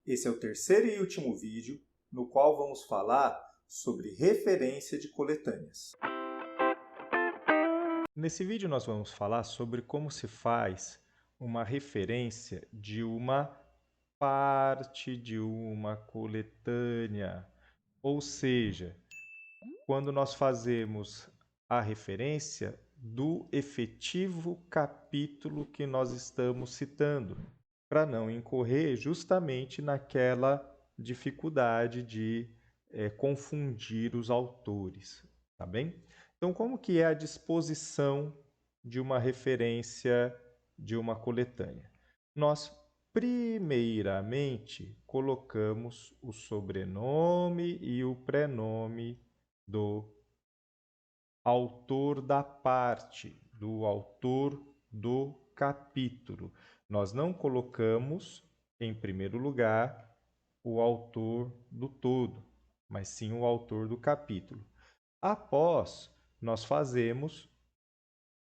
Esse é o terceiro e último vídeo, no qual vamos falar sobre referência de coletâneas. Nesse vídeo nós vamos falar sobre como se faz uma referência de uma parte de uma coletânea. Ou seja, quando nós fazemos a referência do efetivo capítulo que nós estamos citando, para não incorrer justamente naquela dificuldade de confundir os autores, tá bem? Então, como que é a disposição de uma referência de uma coletânea? Nós, primeiramente, colocamos o sobrenome e o prenome do autor da parte, do autor do capítulo. Nós não colocamos, em primeiro lugar, o autor do todo, mas sim o autor do capítulo. Após, nós fazemos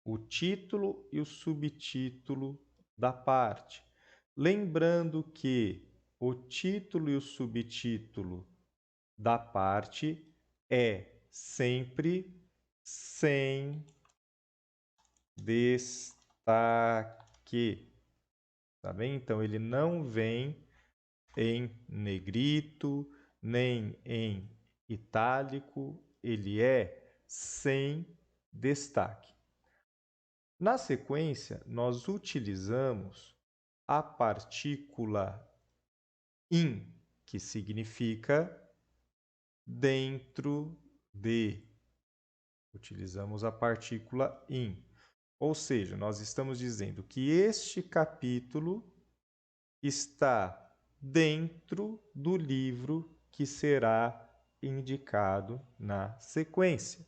o título e o subtítulo da parte. Lembrando que o título e o subtítulo da parte é sempre sem destaque, tá bem? Então, ele não vem em negrito, nem em itálico, ele é sem destaque. Na sequência, nós utilizamos a partícula in, que significa dentro de. Utilizamos a partícula in. Ou seja, nós estamos dizendo que este capítulo está dentro do livro que será indicado na sequência.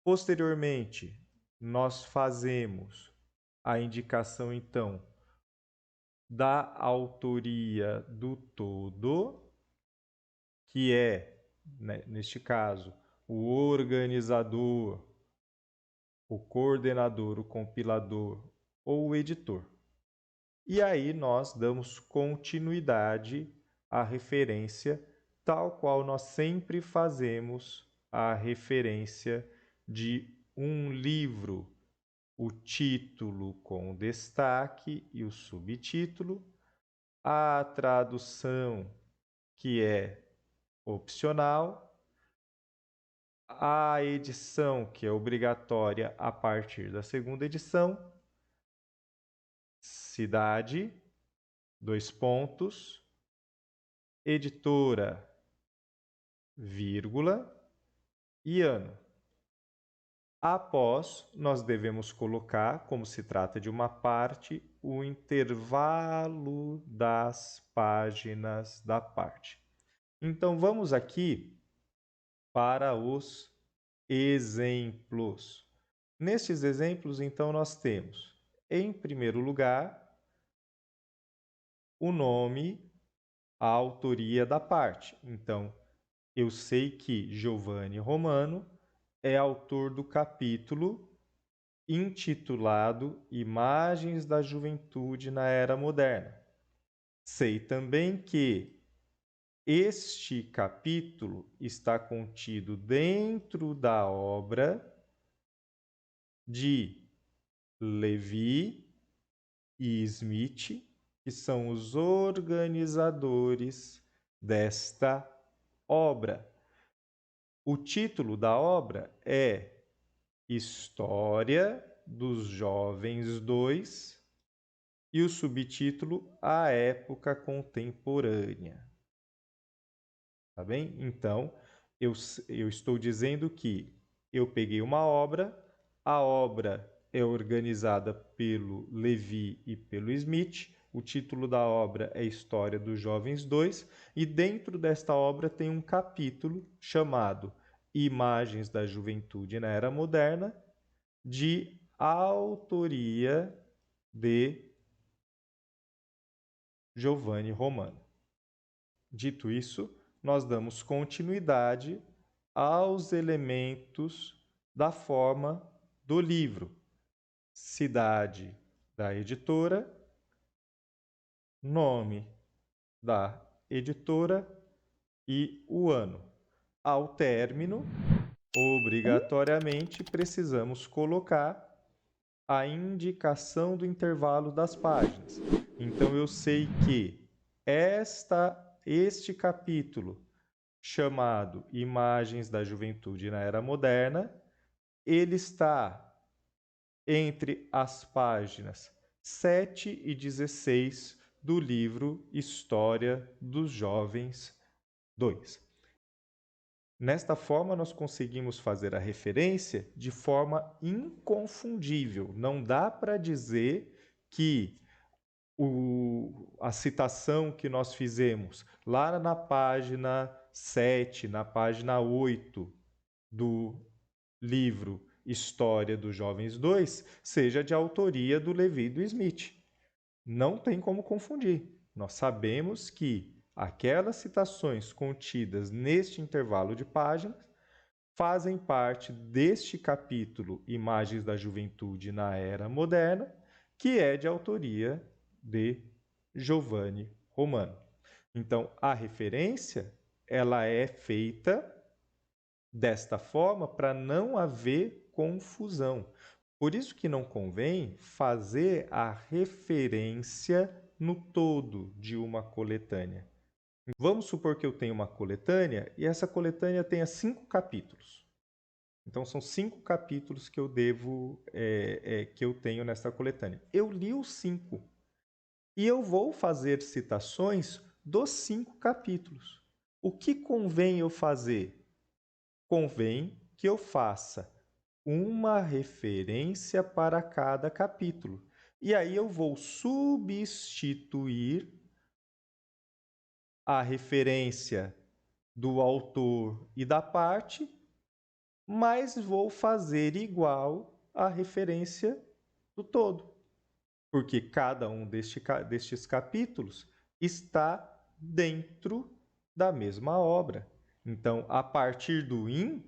Posteriormente, nós fazemos a indicação, então, da autoria do todo, que é, neste caso, o organizador, o coordenador, o compilador ou o editor. E aí nós damos continuidade à referência, tal qual nós sempre fazemos a referência de um livro, o título com destaque e o subtítulo, a tradução, que é opcional, a edição, que é obrigatória a partir da segunda edição, cidade, dois pontos, editora, vírgula, e ano. Após, nós devemos colocar, como se trata de uma parte, o intervalo das páginas da parte. Então, vamos aqui para os exemplos. Nestes exemplos, então, nós temos, em primeiro lugar, o nome, a autoria da parte. Então, eu sei que Giovanni Romano é autor do capítulo intitulado Imagens da Juventude na Era Moderna. Sei também que este capítulo está contido dentro da obra de Levi e Smith, que são os organizadores desta obra. O título da obra é História dos Jovens 2 e o subtítulo A Época Contemporânea. Tá bem? Então, eu estou dizendo que eu peguei uma obra, a obra é organizada pelo Levi e pelo Smith, o título da obra é História dos Jovens 2, e dentro desta obra tem um capítulo chamado Imagens da Juventude na Era Moderna, de autoria de Giovanni Romano. Dito isso, nós damos continuidade aos elementos da forma do livro. Cidade da editora, nome da editora e o ano. Ao término, obrigatoriamente precisamos colocar a indicação do intervalo das páginas. Então eu sei que este capítulo, chamado Imagens da Juventude na Era Moderna, ele está entre as páginas 7 e 16 do livro História dos Jovens 2. Nesta forma, nós conseguimos fazer a referência de forma inconfundível. Não dá para dizer que a citação que nós fizemos lá na página 7, na página 8 do livro História dos Jovens 2, seja de autoria do Levi e do Smith. Não tem como confundir. Nós sabemos que aquelas citações contidas neste intervalo de páginas fazem parte deste capítulo Imagens da Juventude na Era Moderna, que é de autoria de Giovanni Romano. Então, a referência ela é feita desta forma para não haver confusão. Por isso que não convém fazer a referência no todo de uma coletânea. Vamos supor que eu tenho uma coletânea e essa coletânea tenha 5 capítulos. Então são 5 capítulos que eu que eu tenho nessa coletânea. Eu li os 5 e eu vou fazer citações dos 5 capítulos. O que convém eu fazer? Convém que eu faça uma referência para cada capítulo. E aí eu vou substituir a referência do autor e da parte, mas vou fazer igual a referência do todo, porque cada um destes capítulos está dentro da mesma obra. Então, a partir do in,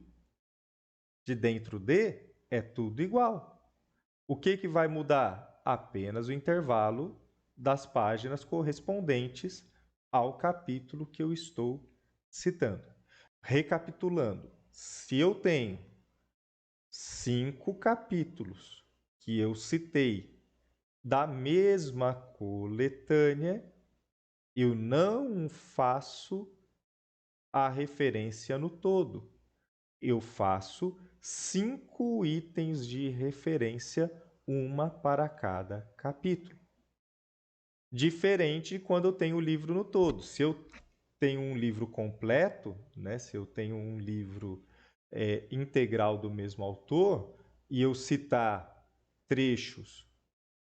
de dentro de, é tudo igual. O que vai mudar? Apenas o intervalo das páginas correspondentes ao capítulo que eu estou citando. Recapitulando, se eu tenho 5 capítulos que eu citei da mesma coletânea, eu não faço a referência no todo. Eu faço 5 itens de referência, uma para cada capítulo. Diferente de quando eu tenho o livro no todo. Se eu tenho um livro completo, né, se eu tenho um livro integral do mesmo autor, e eu citar trechos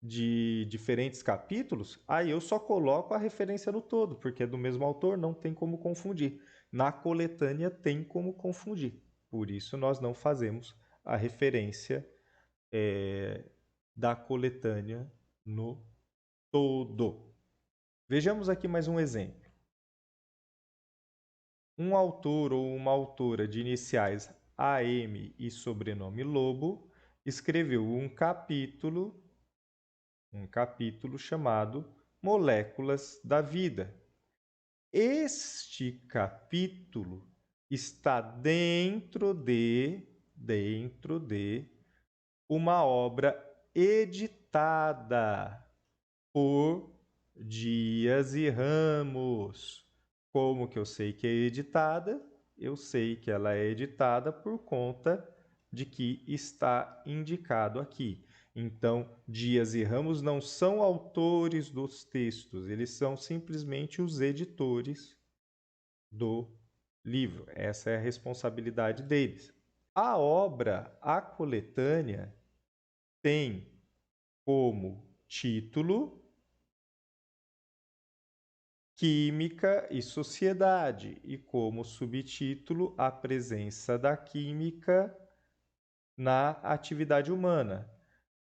de diferentes capítulos, aí eu só coloco a referência no todo, porque é do mesmo autor, não tem como confundir. Na coletânea tem como confundir. Por isso nós não fazemos a referência da coletânea no todo. Vejamos aqui mais um exemplo. Um autor ou uma autora de iniciais AM e sobrenome Lobo escreveu um capítulo chamado Moléculas da Vida. Este capítulo está dentro de uma obra editada por Dias e Ramos. Como que eu sei que é editada? Eu sei que ela é editada por conta de que está indicado aqui. Então, Dias e Ramos não são autores dos textos, eles são simplesmente os editores do livro. Essa é a responsabilidade deles. A obra, a coletânea, tem como título Química e Sociedade e como subtítulo A Presença da Química na Atividade Humana.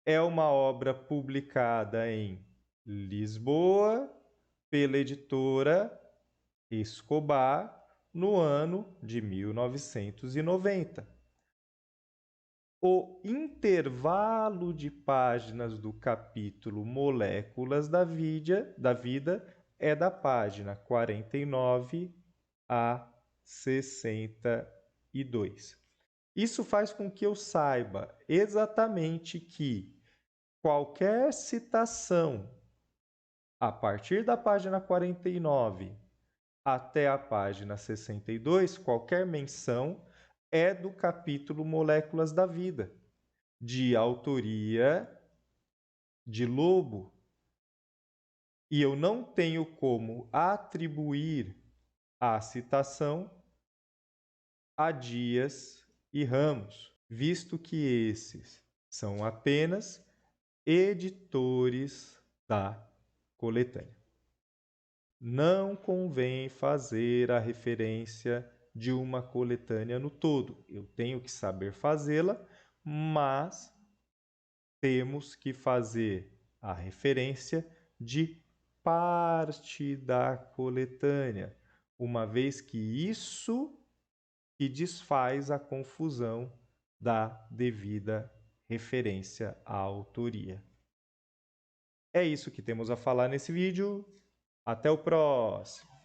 É uma obra publicada em Lisboa pela editora Escobar no ano de 1990. O intervalo de páginas do capítulo Moléculas da Vida é da página 49 a 62. Isso faz com que eu saiba exatamente que qualquer citação a partir da página 49 até a página 62, qualquer menção é do capítulo Moléculas da Vida, de autoria de Lobo. E eu não tenho como atribuir a citação a Dias e Ramos, visto que esses são apenas editores da coletânea. Não convém fazer a referência de uma coletânea no todo. Eu tenho que saber fazê-la, mas temos que fazer a referência de parte da coletânea, uma vez que isso que desfaz a confusão da devida referência à autoria. É isso que temos a falar nesse vídeo. Até o próximo!